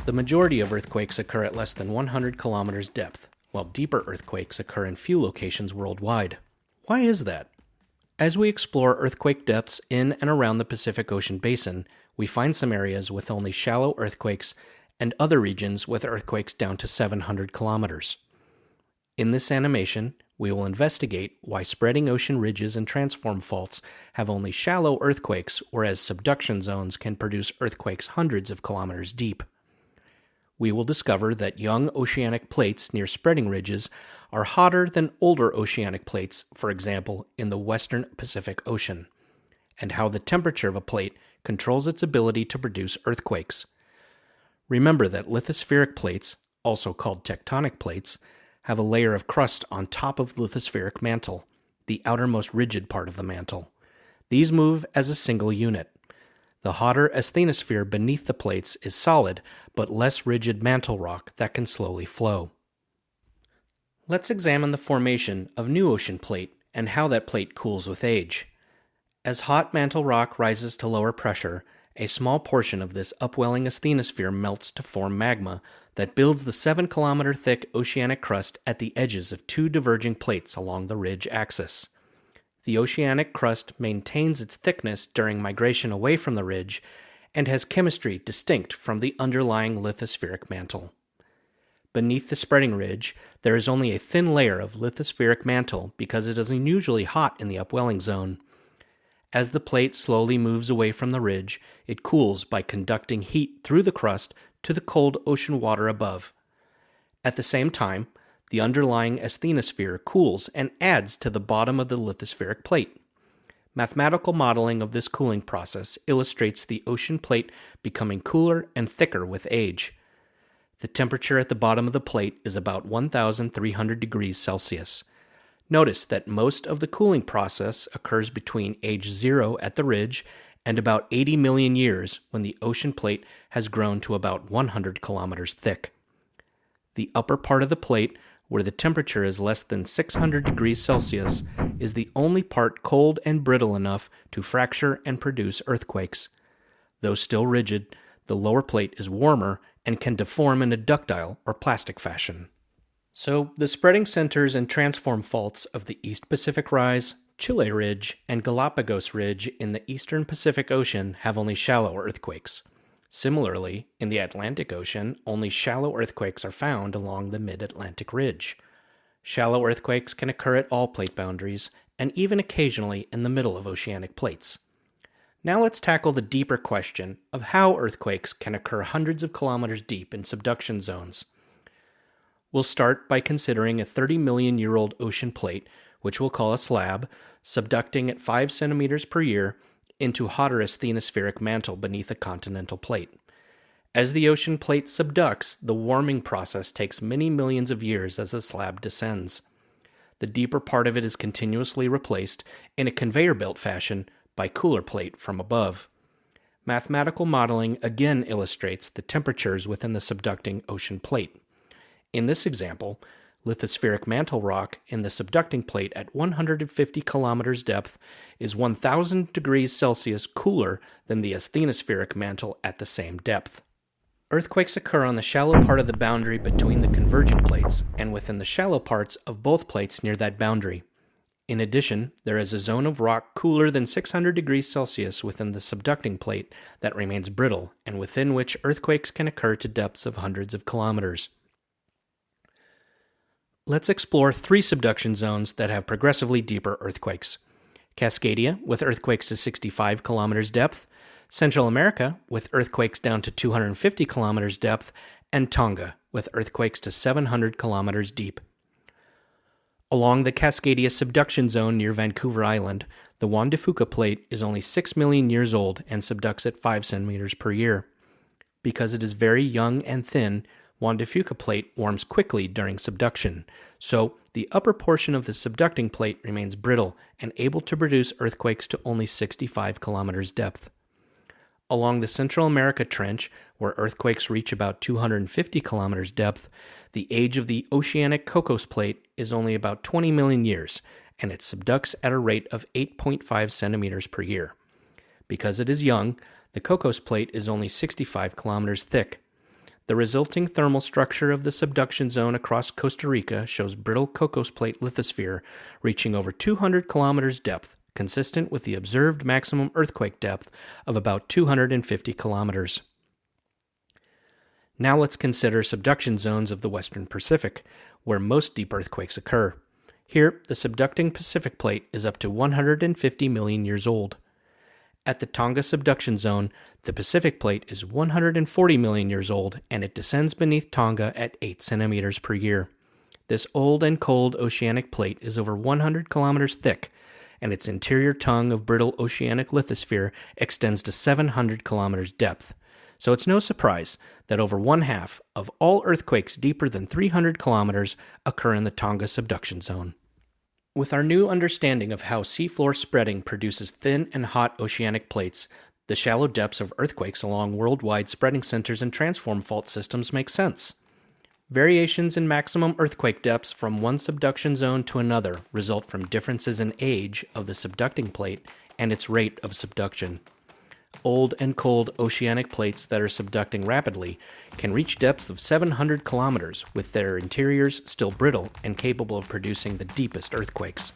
The majority of earthquakes occur at less than 100 kilometers depth, while deeper earthquakes occur in few locations worldwide. Why is that? As we explore earthquake depths in and around the Pacific Ocean basin, we find some areas with only shallow earthquakes and other regions with earthquakes down to 700 kilometers. In this animation, we will investigate why spreading ocean ridges and transform faults have only shallow earthquakes, whereas subduction zones can produce earthquakes hundreds of kilometers deep. We will discover that young oceanic plates near spreading ridges are hotter than older oceanic plates, for example, in the western Pacific Ocean, and how the temperature of a plate controls its ability to produce earthquakes. Remember that lithospheric plates, also called tectonic plates, have a layer of crust on top of the lithospheric mantle, the outermost rigid part of the mantle. These move as a single unit. The hotter asthenosphere beneath the plates is solid, but less rigid mantle rock that can slowly flow. Let's examine the formation of new ocean plate and how that plate cools with age. As hot mantle rock rises to lower pressure, a small portion of this upwelling asthenosphere melts to form magma that builds the 7-kilometer thick oceanic crust at the edges of two diverging plates along the ridge axis. The oceanic crust maintains its thickness during migration away from the ridge and has chemistry distinct from the underlying lithospheric mantle. Beneath the spreading ridge, there is only a thin layer of lithospheric mantle because it is unusually hot in the upwelling zone. As the plate slowly moves away from the ridge, it cools by conducting heat through the crust to the cold ocean water above. At the same time, the underlying asthenosphere cools and adds to the bottom of the lithospheric plate. Mathematical modeling of this cooling process illustrates the ocean plate becoming cooler and thicker with age. The temperature at the bottom of the plate is about 1,300 degrees Celsius. Notice that most of the cooling process occurs between age 0 at the ridge and about 80 million years when the ocean plate has grown to about 100 kilometers thick. The upper part of the plate, where the temperature is less than 600 degrees Celsius, is the only part cold and brittle enough to fracture and produce earthquakes. Though still rigid, the lower plate is warmer and can deform in a ductile or plastic fashion. So, the spreading centers and transform faults of the East Pacific Rise, Chile Ridge, and Galapagos Ridge in the eastern Pacific Ocean have only shallow earthquakes. Similarly, in the Atlantic Ocean, only shallow earthquakes are found along the mid-Atlantic Ridge. Shallow earthquakes can occur at all plate boundaries, and even occasionally in the middle of oceanic plates. Now let's tackle the deeper question of how earthquakes can occur hundreds of kilometers deep in subduction zones. We'll start by considering a 30-million-year-old ocean plate, which we'll call a slab, subducting at 5 centimeters per year into hotter asthenospheric mantle beneath a continental plate. As the ocean plate subducts, the warming process takes many millions of years as the slab descends. The deeper part of it is continuously replaced, in a conveyor belt fashion, by cooler plate from above. Mathematical modeling again illustrates the temperatures within the subducting ocean plate. In this example, lithospheric mantle rock in the subducting plate at 150 kilometers depth is 1,000 degrees Celsius cooler than the asthenospheric mantle at the same depth. Earthquakes occur on the shallow part of the boundary between the converging plates and within the shallow parts of both plates near that boundary. In addition, there is a zone of rock cooler than 600 degrees Celsius within the subducting plate that remains brittle and within which earthquakes can occur to depths of hundreds of kilometers. Let's explore 3 subduction zones that have progressively deeper earthquakes. Cascadia, with earthquakes to 65 kilometers depth, Central America, with earthquakes down to 250 kilometers depth, and Tonga, with earthquakes to 700 kilometers deep. Along the Cascadia subduction zone near Vancouver Island, the Juan de Fuca plate is only 6 million years old and subducts at 5 centimeters per year. Because it is very young and thin, Juan de Fuca plate warms quickly during subduction, so the upper portion of the subducting plate remains brittle and able to produce earthquakes to only 65 kilometers depth. Along the Central America Trench, where earthquakes reach about 250 kilometers depth, the age of the oceanic Cocos plate is only about 20 million years, and it subducts at a rate of 8.5 centimeters per year. Because it is young, the Cocos plate is only 65 kilometers thick. The resulting thermal structure of the subduction zone across Costa Rica shows brittle Cocos Plate lithosphere reaching over 200 kilometers depth, consistent with the observed maximum earthquake depth of about 250 kilometers. Now let's consider subduction zones of the Western Pacific, where most deep earthquakes occur. Here, the subducting Pacific Plate is up to 150 million years old. At the Tonga subduction zone, the Pacific Plate is 140 million years old, and it descends beneath Tonga at 8 centimeters per year. This old and cold oceanic plate is over 100 kilometers thick, and its interior tongue of brittle oceanic lithosphere extends to 700 kilometers depth. So it's no surprise that over one-half of all earthquakes deeper than 300 kilometers occur in the Tonga subduction zone. With our new understanding of how seafloor spreading produces thin and hot oceanic plates, the shallow depths of earthquakes along worldwide spreading centers and transform fault systems make sense. Variations in maximum earthquake depths from one subduction zone to another result from differences in age of the subducting plate and its rate of subduction. Old and cold oceanic plates that are subducting rapidly can reach depths of 700 kilometers with their interiors still brittle and capable of producing the deepest earthquakes.